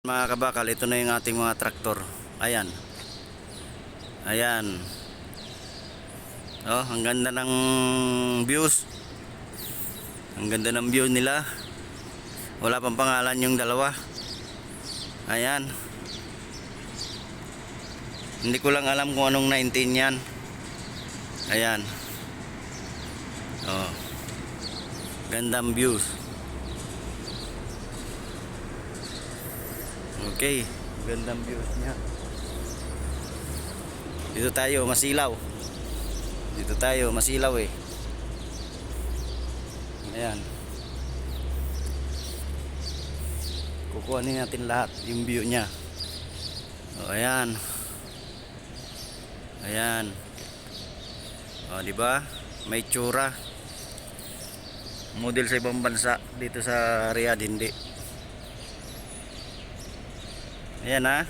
Mga kabakal, ito na yung ating mga traktor. Ayan. Ayan. Oh, ang ganda ng views. Ang ganda ng view nila. Wala pang pangalan yung dalawa. Ayan. Hindi ko lang alam kung anong 19 yan. Ayan. Oh. Gandang views. Okay, gandang views niya. Dito tayo, masilaw. Dito tayo, masilaw eh. Ayan. Kukuhanin natin lahat yung view niya. O, ayan. Ayan. O, di ba? May tsura. Model sa ibang bansa, dito sa Riyadh hindi. Ayan ha.